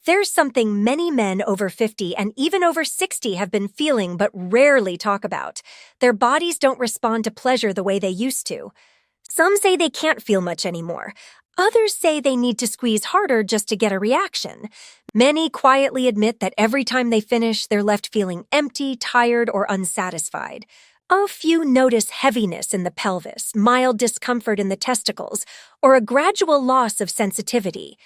There's something many men over 50 and even over 60 have been feeling but rarely talk about. Their bodies don't respond to pleasure the way they used to. Some say they can't feel much anymore. Others say they need to squeeze harder just to get a reaction. Many quietly admit that every time they finish, they're left feeling empty, tired, or unsatisfied. A few notice heaviness in the pelvis, mild discomfort in the testicles, or a gradual loss of sensitivity.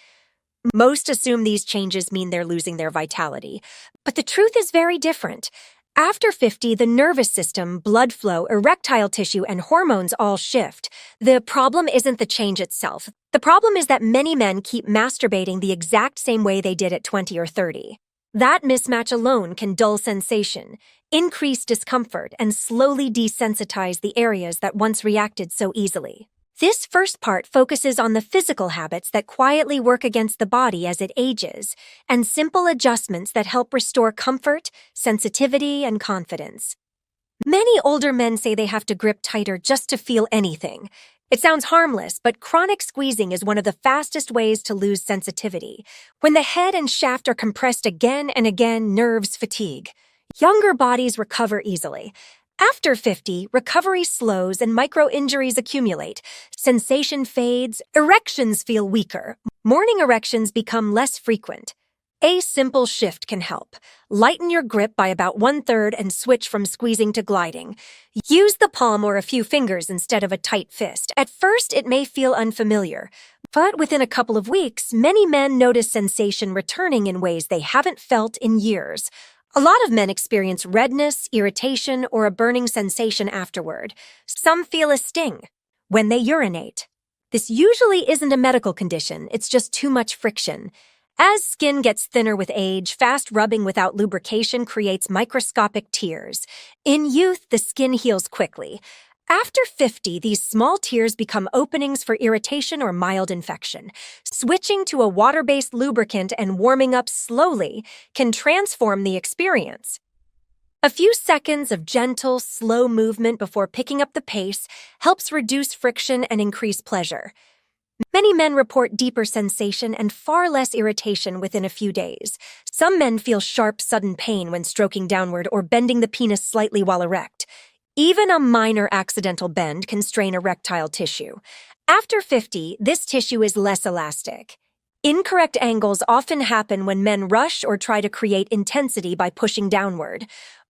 Most assume these changes mean they're losing their vitality, but the truth is very different. After 50, the nervous system, blood flow, erectile tissue, and hormones all shift. The problem isn't the change itself. The problem is that many men keep masturbating the exact same way they did at 20 or 30. That mismatch alone can dull sensation, increase discomfort, and slowly desensitize the areas that once reacted so easily. This first part focuses on the physical habits that quietly work against the body as it ages, and simple adjustments that help restore comfort, sensitivity, and confidence. Many older men say they have to grip tighter just to feel anything. It sounds harmless, but chronic squeezing is one of the fastest ways to lose sensitivity. When the head and shaft are compressed again and again, nerves fatigue. Younger bodies recover easily. After 50, recovery slows and micro-injuries accumulate. Sensation fades, erections feel weaker. Morning erections become less frequent. A simple shift can help. Lighten your grip by about 1/3 and switch from squeezing to gliding. Use the palm or a few fingers instead of a tight fist. At first, it may feel unfamiliar, but within a couple of weeks, many men notice sensation returning in ways they haven't felt in years. A lot of men experience redness, irritation, or a burning sensation afterward. Some feel a sting when they urinate. This usually isn't a medical condition, it's just too much friction. As skin gets thinner with age, fast rubbing without lubrication creates microscopic tears. In youth, the skin heals quickly. After 50, these small tears become openings for irritation or mild infection. Switching to a water-based lubricant and warming up slowly can transform the experience. A few seconds of gentle, slow movement before picking up the pace helps reduce friction and increase pleasure. Many men report deeper sensation and far less irritation within a few days. Some men feel sharp, sudden pain when stroking downward or bending the penis slightly while erect. Even a minor accidental bend can strain erectile tissue. After 50, this tissue is less elastic. Incorrect angles often happen when men rush or try to create intensity by pushing downward.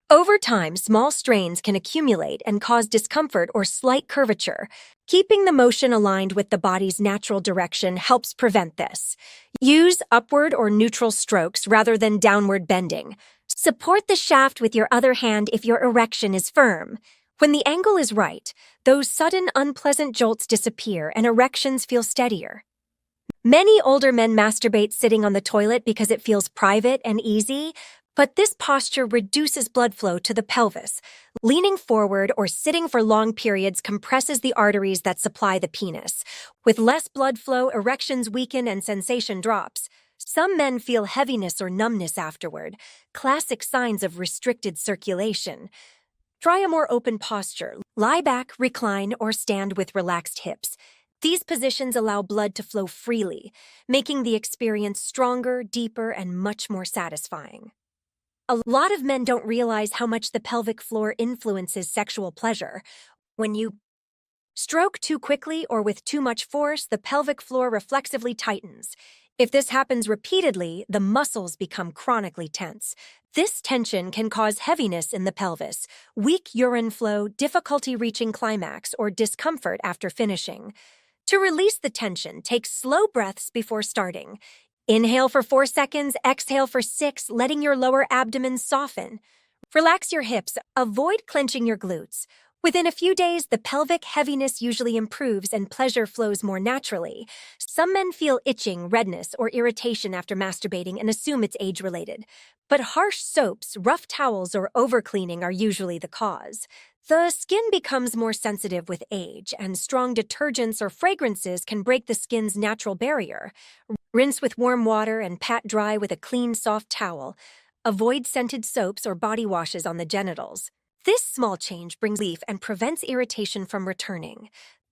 Over time, small strains can accumulate and cause discomfort or slight curvature. Keeping the motion aligned with the body's natural direction helps prevent this. Use upward or neutral strokes rather than downward bending. Support the shaft with your other hand if your erection is firm. When the angle is right, those sudden unpleasant jolts disappear and erections feel steadier. Many older men masturbate sitting on the toilet because it feels private and easy, but this posture reduces blood flow to the pelvis. Leaning forward or sitting for long periods compresses the arteries that supply the penis. With less blood flow, erections weaken and sensation drops. Some men feel heaviness or numbness afterward, classic signs of restricted circulation. Try a more open posture. Lie back, recline, or stand with relaxed hips. These positions allow blood to flow freely, making the experience stronger, deeper, and much more satisfying. A lot of men don't realize how much the pelvic floor influences sexual pleasure. When you stroke too quickly or with too much force, the pelvic floor reflexively tightens. If this happens repeatedly, the muscles become chronically tense. This tension can cause heaviness in the pelvis, weak urine flow, difficulty reaching climax, or discomfort after finishing. To release the tension, take slow breaths before starting. Inhale for 4 seconds, exhale for 6, letting your lower abdomen soften. Relax your hips, avoid clenching your glutes. Within a few days, the pelvic heaviness usually improves and pleasure flows more naturally. Some men feel itching, redness, or irritation after masturbating and assume it's age-related. But harsh soaps, rough towels, or overcleaning are usually the cause. The skin becomes more sensitive with age, and strong detergents or fragrances can break the skin's natural barrier. Rinse with warm water and pat dry with a clean, soft towel. Avoid scented soaps or body washes on the genitals. This small change brings relief and prevents irritation from returning.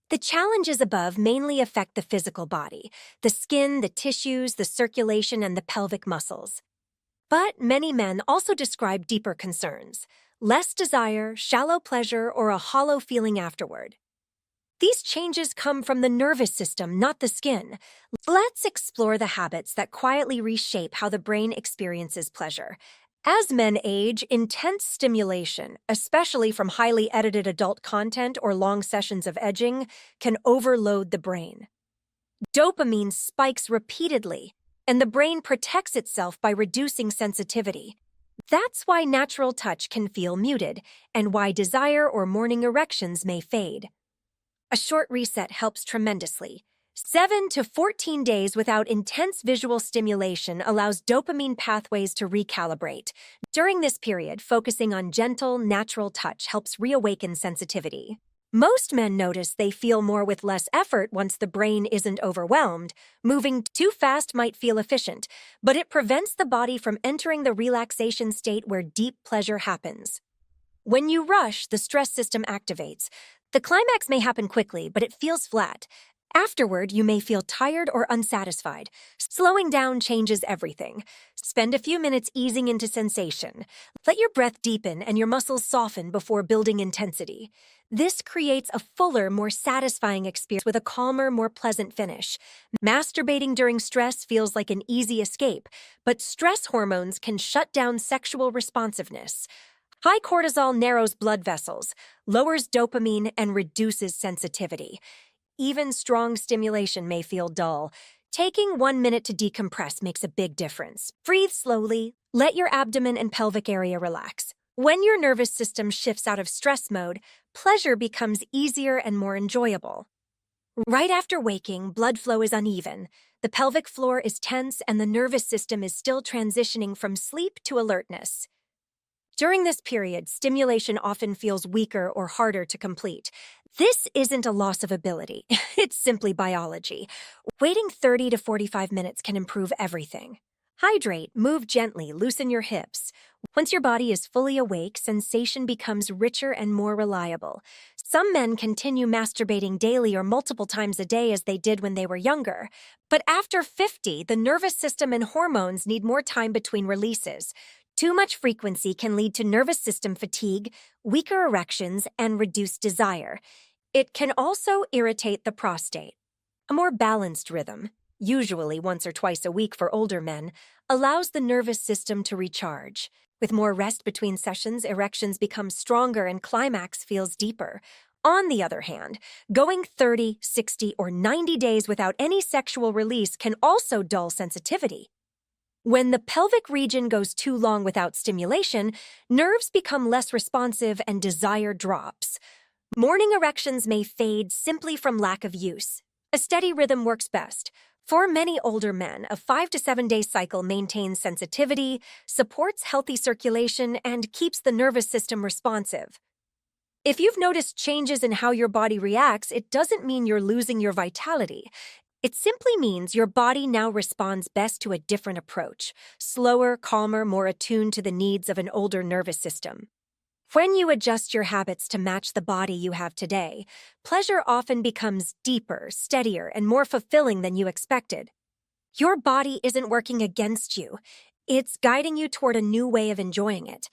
The challenges above mainly affect the physical body: the skin, the tissues, the circulation, and the pelvic muscles. But many men also describe deeper concerns: less desire, shallow pleasure, or a hollow feeling afterward. These changes come from the nervous system, not the skin. Let's explore the habits that quietly reshape how the brain experiences pleasure. As men age, intense stimulation, especially from highly edited adult content or long sessions of edging, can overload the brain. Dopamine spikes repeatedly, and the brain protects itself by reducing sensitivity. That's why natural touch can feel muted, and why desire or morning erections may fade. A short reset helps tremendously. 7 to 14 days without intense visual stimulation allows dopamine pathways to recalibrate. During this period, focusing on gentle, natural touch helps reawaken sensitivity. Most men notice they feel more with less effort once the brain isn't overwhelmed. Moving too fast might feel efficient, but it prevents the body from entering the relaxation state where deep pleasure happens. When you rush, the stress system activates. The climax may happen quickly, but it feels flat. Afterward, you may feel tired or unsatisfied. Slowing down changes everything. Spend a few minutes easing into sensation. Let your breath deepen and your muscles soften before building intensity. This creates a fuller, more satisfying experience with a calmer, more pleasant finish. Masturbating during stress feels like an easy escape, but stress hormones can shut down sexual responsiveness. High cortisol narrows blood vessels, lowers dopamine, and reduces sensitivity. Even strong stimulation may feel dull. Taking 1 minute to decompress makes a big difference. Breathe slowly. Let your abdomen and pelvic area relax. When your nervous system shifts out of stress mode, pleasure becomes easier and more enjoyable. Right after waking, blood flow is uneven. The pelvic floor is tense, and the nervous system is still transitioning from sleep to alertness. During this period, stimulation often feels weaker or harder to complete. This isn't a loss of ability, it's simply biology. Waiting 30 to 45 minutes can improve everything. Hydrate, move gently, loosen your hips. Once your body is fully awake, sensation becomes richer and more reliable. Some men continue masturbating daily or multiple times a day as they did when they were younger. But after 50, the nervous system and hormones need more time between releases. Too much frequency can lead to nervous system fatigue, weaker erections, and reduced desire. It can also irritate the prostate. A more balanced rhythm, usually once or twice a week for older men, allows the nervous system to recharge. With more rest between sessions, erections become stronger and climax feels deeper. On the other hand, going 30, 60, or 90 days without any sexual release can also dull sensitivity. When the pelvic region goes too long without stimulation, nerves become less responsive and desire drops. Morning erections may fade simply from lack of use. A steady rhythm works best. For many older men, a 5 to 7 day cycle maintains sensitivity, supports healthy circulation, and keeps the nervous system responsive. If you've noticed changes in how your body reacts, it doesn't mean you're losing your vitality. It simply means your body now responds best to a different approach: slower, calmer, more attuned to the needs of an older nervous system. When you adjust your habits to match the body you have today, pleasure often becomes deeper, steadier, and more fulfilling than you expected. Your body isn't working against you. It's guiding you toward a new way of enjoying it.